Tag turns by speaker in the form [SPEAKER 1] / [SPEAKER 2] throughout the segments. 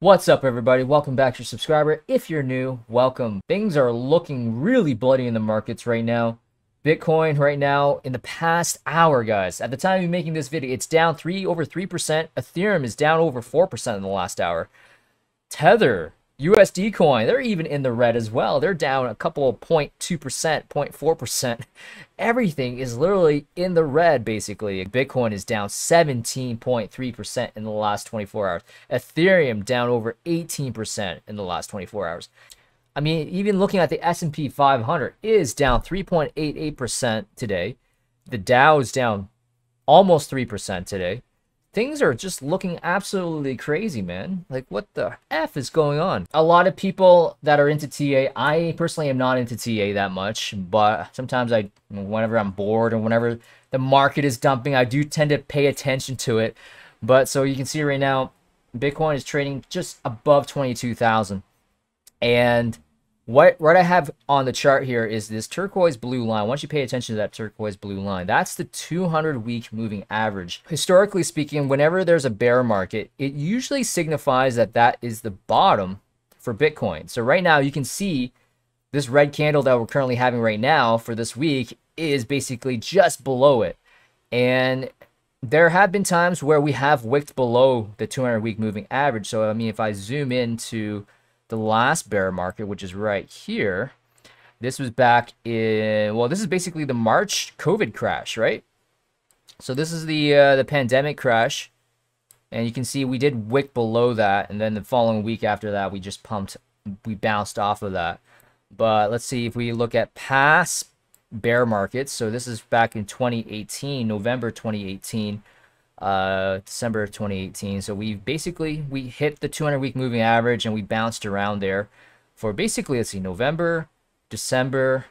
[SPEAKER 1] What's up, everybody? Welcome back to your subscriber. If you're new, welcome. Things are looking really bloody in the markets right now. Bitcoin right now, in the past hour, guys, at the time of making this video, it's down over 3%. Ethereum is down over 4% in the last hour. Tether, USD coin, they're even in the red as well. They're down a couple of 0.2%, 0.4%. Everything is literally in the red, basically. Bitcoin is down 17.3% in the last 24 hours. Ethereum down over 18% in the last 24 hours. I mean, even looking at the S&P 500 is down 3.88% today. The Dow is down almost 3% today. Things are just looking absolutely crazy, man. Like, what the F is going on? A lot of people that are into TA, I personally am not into TA that much, but sometimes whenever I'm bored or whenever the market is dumping, I do tend to pay attention to it. But so you can see right now, Bitcoin is trading just above 22,000. And what I have on the chart here is this turquoise blue line. Once you pay attention to that turquoise blue line, that's the 200-week moving average. Historically speaking, whenever there's a bear market, it usually signifies that that is the bottom for Bitcoin. So right now you can see this red candle that we're currently having right now for this week is basically just below it. And there have been times where we have wicked below the 200-week moving average. So I mean, if I zoom into the last bear market, which is right here, this was back in, well, this is basically the March COVID crash, right? So this is the pandemic crash, and you can see we did wick below that, and then the following week after that, we bounced off of that. But let's see if we look at past bear markets. So this is back in 2018, November 2018. December of 2018. So we hit the 200-week moving average, and we bounced around there for basically, let's see, November, December,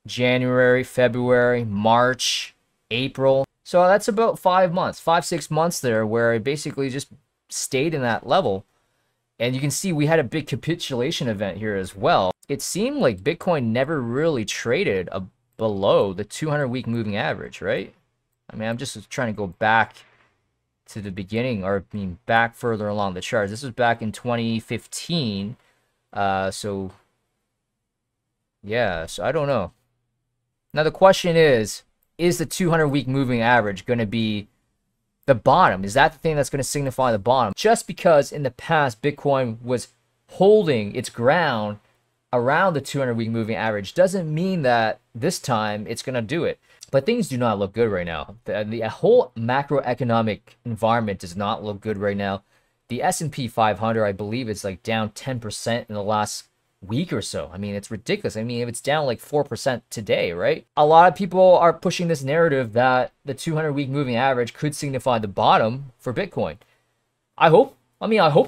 [SPEAKER 1] January, February, March, April. So that's about 5 months, 6 months there, where it basically just stayed in that level. And you can see we had a big capitulation event here as well. It seemed like Bitcoin never really traded below the 200-week moving average, right? I mean, I'm just trying to go back to the beginning, or I mean back further along the charts. This was back in 2015. So yeah, so I don't know. Now the question is the 200-week moving average going to be the bottom? Is that the thing that's going to signify the bottom? Just because in the past Bitcoin was holding its ground around the 200-week moving average doesn't mean that this time it's going to do it. But things do not look good right now. The whole macroeconomic environment does not look good right now. The S&P 500, I believe, is like down 10% in the last week or so. I mean, it's ridiculous. I mean, if it's down like 4% today, right? A lot of people are pushing this narrative that the 200-week moving average could signify the bottom for Bitcoin. I hope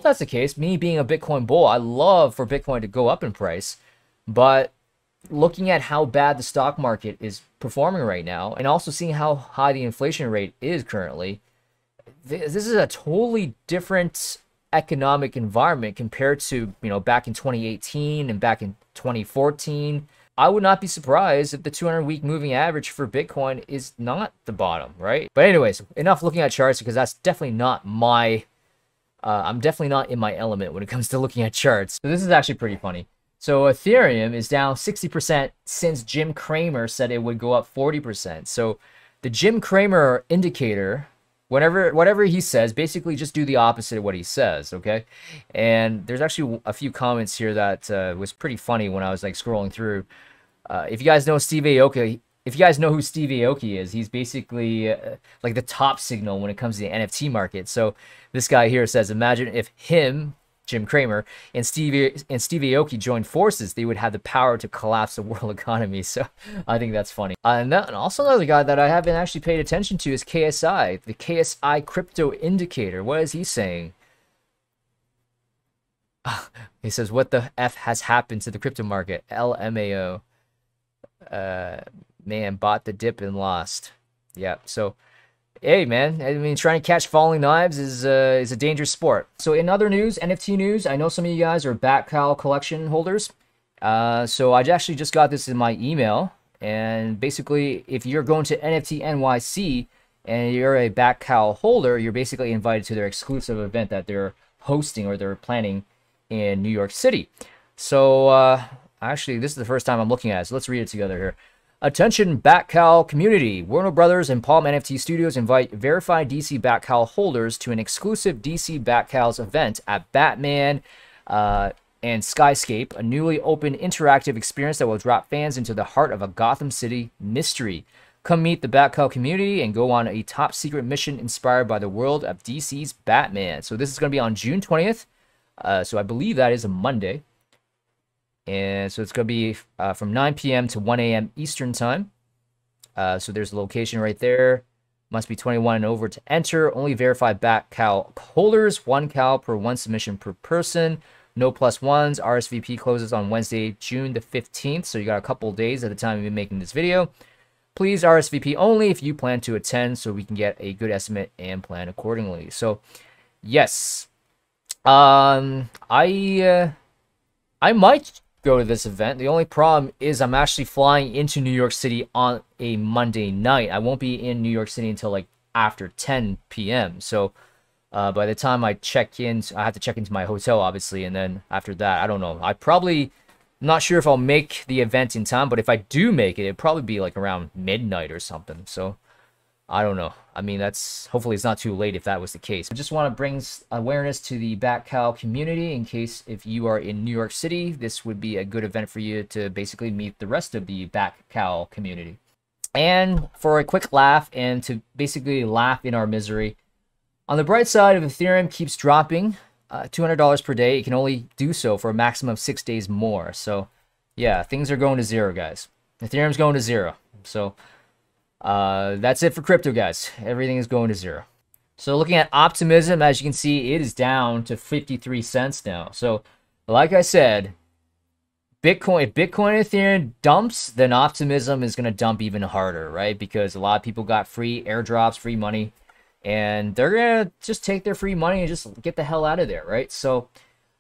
[SPEAKER 1] that's the case. Me being a Bitcoin bull, I love for Bitcoin to go up in price. But looking at how bad the stock market is performing right now, and also seeing how high the inflation rate is currently, this is a totally different economic environment compared to, you know, back in 2018 and back in 2014. I would not be surprised if the 200-week moving average for Bitcoin is not the bottom, right? But anyways, enough looking at charts, because that's definitely not my I'm definitely not in my element when it comes to looking at charts. So this is actually pretty funny. So Ethereum is down 60% since Jim Cramer said it would go up 40%. So the Jim Cramer indicator, whatever he says, basically just do the opposite of what he says, okay? And there's actually a few comments here that was pretty funny when I was like scrolling through. If you guys know Steve Aoki, if you guys know who Steve Aoki is, he's basically like the top signal when it comes to the NFT market. So this guy here says, imagine if him, Jim Cramer, and Steve Aoki joined forces, they would have the power to collapse the world economy. So I think that's funny. And also another guy that I haven't actually paid attention to is KSI, the KSI crypto indicator. What is he saying? He says, what the F has happened to the crypto market? LMAO. Man, bought the dip and lost. Yeah, so hey, man, I mean, trying to catch falling knives is a dangerous sport. So in other news, NFT news, I know some of you guys are Cowl collection holders. So I actually just got this in my email. And basically, if you're going to NFT NYC and you're a Cowl holder, you're basically invited to their exclusive event that they're hosting or they're planning in New York City. So actually, this is the first time I'm looking at it, so let's read it together here. Attention Bat-Cowl community. Warner Brothers and Palm NFT Studios invite verified DC Bat-Cowl holders to an exclusive DC Bat-Cowls event at Batman and Skyscape, a newly open interactive experience that will drop fans into the heart of a Gotham City mystery. Come meet the Bat-Cowl community and go on a top secret mission inspired by the world of DC's Batman. So this is going to be on June 20th. So I believe that is a Monday. And so it's going to be from 9 p.m. to 1 a.m. Eastern time. So there's a location right there. Must be 21 and over to enter. Only verified Bat-Cowl holders. 1 cowl per 1 submission per person. No plus ones. RSVP closes on Wednesday, June the 15th. So you got a couple of days at the time of making this video. Please RSVP only if you plan to attend so we can get a good estimate and plan accordingly. So, yes. I might go to this event. The only problem is I'm actually flying into New York City on a Monday night. I won't be in New York City until like after 10 p.m. So by the time I check in, I have to check into my hotel, obviously. And then after that, I don't know. I'm not sure if I'll make the event in time, but if I do make it, it'd probably be like around midnight or something. So I don't know. I mean, hopefully it's not too late if that was the case. I just want to bring awareness to the Bat-Cowl community in case if you are in New York City, this would be a good event for you to basically meet the rest of the Bat-Cowl community. And for a quick laugh and to basically laugh in our misery, on the bright side of Ethereum keeps dropping $200 per day. It can only do so for a maximum of 6 days more. So yeah, things are going to zero, guys. Ethereum's going to zero. So that's it for crypto, guys. Everything is going to zero. So looking at optimism, as you can see, it is down to 53 cents now. So like I said, if Bitcoin and Ethereum dumps, then optimism is going to dump even harder, right? Because a lot of people got free airdrops, free money, and they're going to just take their free money and just get the hell out of there, right? So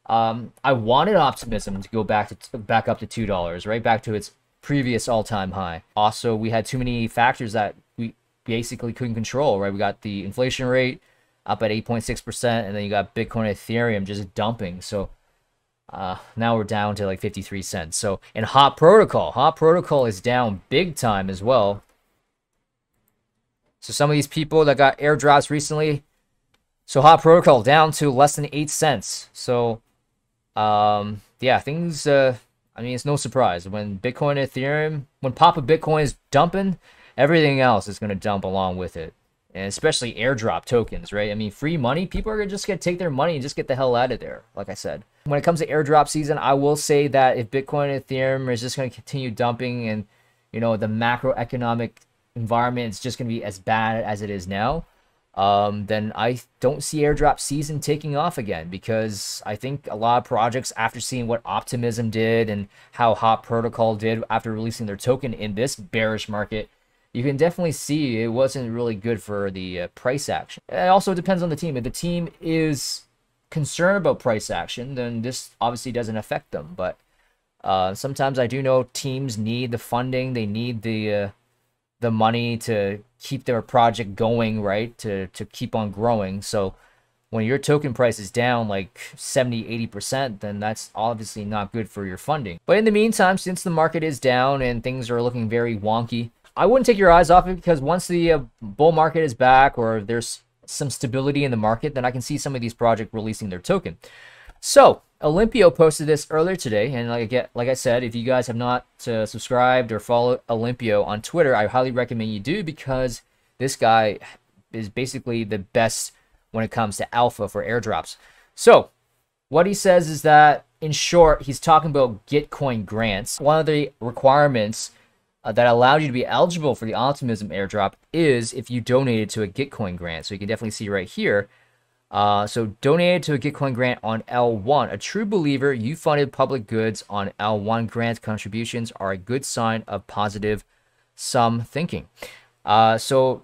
[SPEAKER 1] I wanted optimism to go back up to $2, right? Back to its previous all-time high. Also, we had too many factors that we basically couldn't control, right? We got the inflation rate up at 8.6%, and then you got Bitcoin and Ethereum just dumping. So now we're down to like 53 cents. So, and Hot Protocol is down big time as well. So some of these people that got airdrops recently, so Hot Protocol down to less than 8 cents. So yeah, things I mean, it's no surprise when Bitcoin and Ethereum, when Papa Bitcoin is dumping, everything else is going to dump along with it. And especially airdrop tokens, right? I mean, free money, people are just going to take their money and just get the hell out of there, like I said. When it comes to airdrop season, I will say that if Bitcoin and Ethereum is just going to continue dumping and, you know, the macroeconomic environment is just going to be as bad as it is now, then I don't see airdrop season taking off again, because I think a lot of projects, after seeing what Optimism did and how Hot Protocol did after releasing their token in this bearish market, you can definitely see it wasn't really good for the price action. It also depends on the team. If the team is concerned about price action, then this obviously doesn't affect them. But sometimes I do know teams need the funding, they need the money to keep their project going, right? To keep on growing. So when your token price is down like 70-80%, then that's obviously not good for your funding. But in the meantime, since the market is down and things are looking very wonky, I wouldn't take your eyes off it, because once the bull market is back, or there's some stability in the market, then I can see some of these projects releasing their token. So Olympio posted this earlier today, and like I said, if you guys have not subscribed or followed Olympio on Twitter, I highly recommend you do, because this guy is basically the best when it comes to alpha for airdrops. So what he says is that, in short, he's talking about Gitcoin grants. One of the requirements that allowed you to be eligible for the Optimism airdrop is if you donated to a Gitcoin grant. So you can definitely see right here. So donated to a Gitcoin grant on L1. A true believer, you funded public goods on L1 grant contributions are a good sign of positive sum thinking. So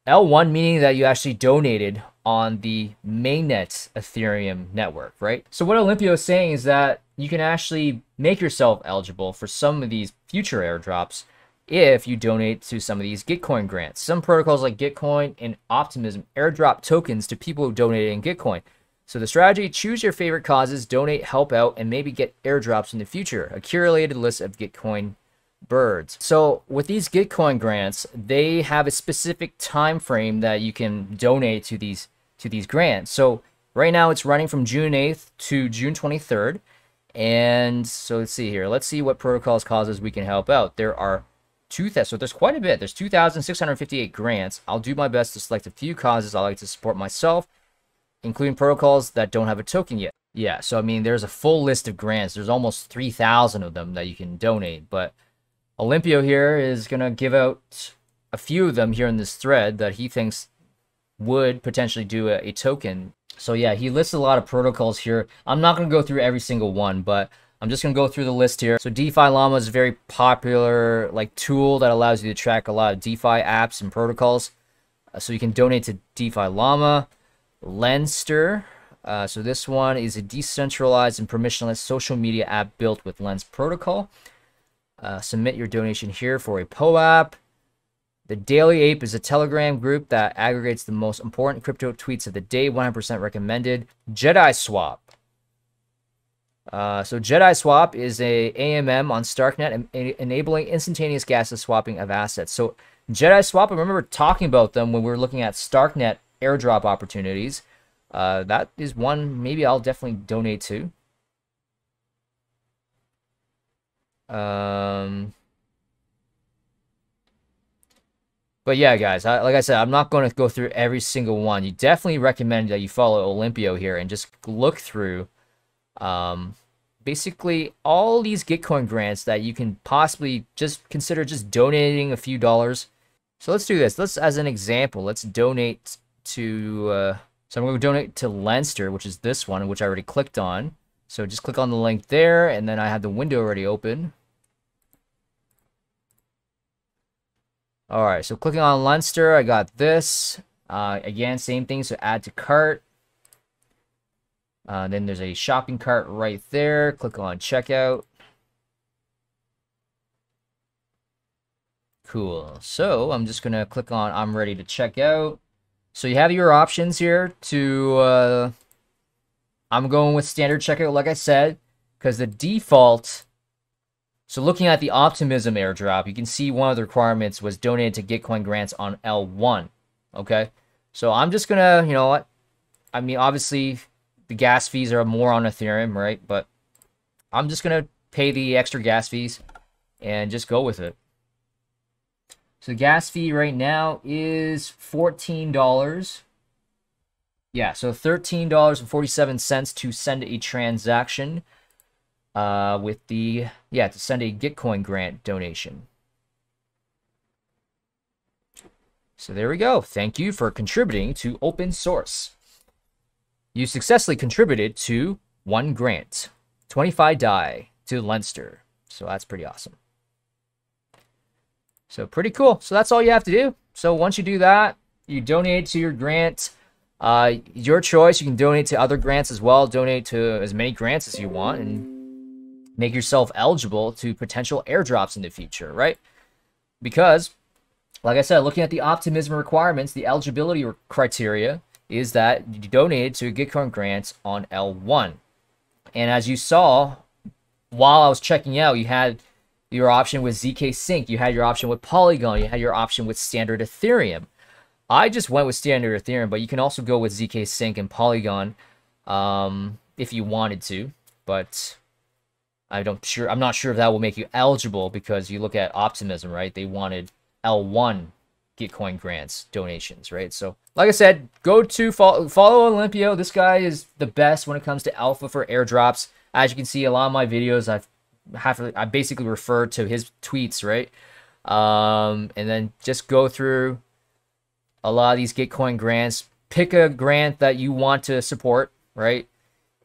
[SPEAKER 1] L1 meaning that you actually donated on the mainnet Ethereum network, right? So what Olympio is saying is that you can actually make yourself eligible for some of these future airdrops if you donate to some of these Gitcoin grants. Some protocols like Gitcoin and Optimism airdrop tokens to people who donated in Gitcoin. So the strategy, choose your favorite causes, donate, help out, and maybe get airdrops in the future. A curated list of Gitcoin birds. So with these Gitcoin grants, they have a specific time frame that you can donate to these grants. So right now it's running from June 8th to June 23rd. And so let's see here. Let's see what protocols causes we can help out. There are so there's quite a bit. There's 2,658 grants. I'll do my best to select a few causes I like to support myself, including protocols that don't have a token yet. Yeah, so I mean, there's a full list of grants. There's almost 3,000 of them that you can donate. But Olympio here is going to give out a few of them here in this thread that he thinks would potentially do a token. So yeah, he lists a lot of protocols here. I'm not going to go through every single one, but I'm just going to go through the list here. So DeFi Llama is a very popular tool that allows you to track a lot of DeFi apps and protocols. So you can donate to DeFi Llama. Lenster. So this one is a decentralized and permissionless social media app built with Lens protocol. Submit your donation here for a POAP. The Daily Ape is a Telegram group that aggregates the most important crypto tweets of the day, 100% recommended. Jedi Swap. So Jedi Swap is a AMM on Starknet, enabling instantaneous gasless swapping of assets. So Jedi Swap, I remember talking about them when we were looking at Starknet airdrop opportunities. That is one maybe I'll definitely donate to. But yeah, guys, like I said, I'm not going to go through every single one. You definitely recommend that you follow Olympio here and just look through basically all these Gitcoin grants that you can possibly just consider just donating a few dollars. So let's do this. Let's, as an example, let's donate to, so I'm going to donate to Lenster, which is this one, which I already clicked on. So just click on the link there, and then I have the window already open. All right, so clicking on Lenster, I got this. Again, same thing, so add to cart. Then there's a shopping cart right there. Click on checkout. Cool. So I'm just going to click on I'm ready to check out. So you have your options here to, I'm going with standard checkout, like I said, because the default, so looking at the Optimism airdrop, you can see one of the requirements was donated to Gitcoin grants on L1, okay? So I'm just going to, you know what, I mean, obviously, the gas fees are more on Ethereum, right? But I'm just going to pay the extra gas fees and just go with it. So the gas fee right now is $14. Yeah, so $13.47 to send a transaction with the, yeah, to send a Gitcoin grant donation. So there we go. Thank you for contributing to open source. You successfully contributed to 1 grant, 25 DAI to Lenster. So that's pretty awesome. So pretty cool. So that's all you have to do. So once you do that, you donate to your grant. Your choice. You can donate to other grants as well. Donate to as many grants as you want and make yourself eligible to potential airdrops in the future, right? Because, like I said, looking at the Optimism requirements, the eligibility criteria is that you donated to a Gitcoin grant on L1. And as you saw, while I was checking out, you had your option with ZK Sync, you had your option with Polygon, you had your option with standard Ethereum. I just went with standard Ethereum, but you can also go with ZK Sync and Polygon if you wanted to. But I'm not sure if that will make you eligible because you look at Optimism, right? They wanted L1 Gitcoin grants donations, right? So like I said, go to follow Olympio. This guy is the best when it comes to alpha for airdrops. As you can see, a lot of my videos I basically refer to his tweets, right? And then just go through a lot of these Gitcoin grants. Pick a grant that you want to support, right?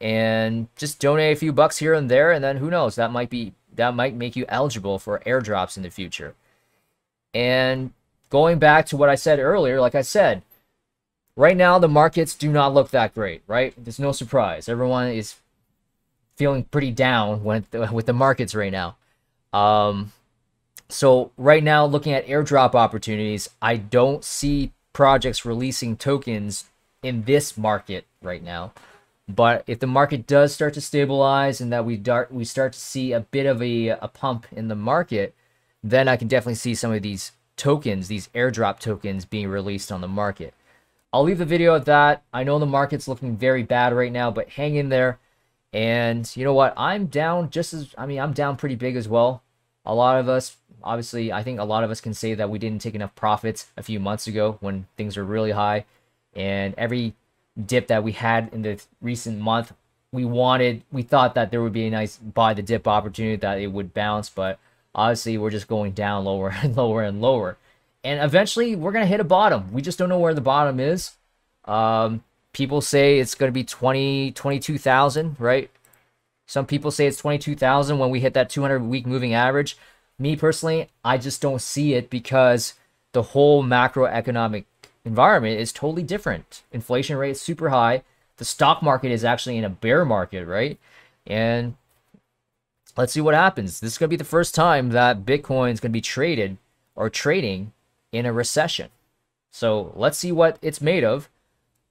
[SPEAKER 1] And just donate a few bucks here and there, and then who knows, that might make you eligible for airdrops in the future. And going back to what I said earlier, like I said, right now the markets do not look that great, right? There's no surprise. Everyone is feeling pretty down with the markets right now. So right now, looking at airdrop opportunities, I don't see projects releasing tokens in this market right now. But if the market does start to stabilize and that we start to see a bit of a pump in the market, then I can definitely see some of these tokens, these airdrop tokens, being released on the market. I'll leave the video at that. I know the market's looking very bad right now, but hang in there. And you know what? I'm down I'm down pretty big as well. A lot of us, obviously, I think a lot of us can say that we didn't take enough profits a few months ago when things were really high. And every dip that we had in the recent month, we thought that there would be a nice buy the dip opportunity, that it would bounce, but obviously we're just going down lower and lower and lower. And eventually we're going to hit a bottom. We just don't know where the bottom is. People say it's going to be 22,000, right? Some people say it's 22,000 when we hit that 200-week moving average. Me personally, I just don't see it because the whole macroeconomic environment is totally different. Inflation rate is super high. The stock market is actually in a bear market, right? And let's see what happens. This is going to be the first time that Bitcoin is going to be traded or trading in a recession. So let's see what it's made of.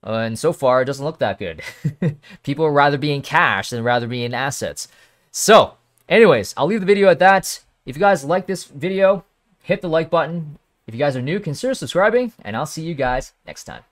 [SPEAKER 1] And so far, it doesn't look that good. People would rather be in cash than rather be in assets. So anyways, I'll leave the video at that. If you guys like this video, hit the like button. If you guys are new, consider subscribing, and I'll see you guys next time.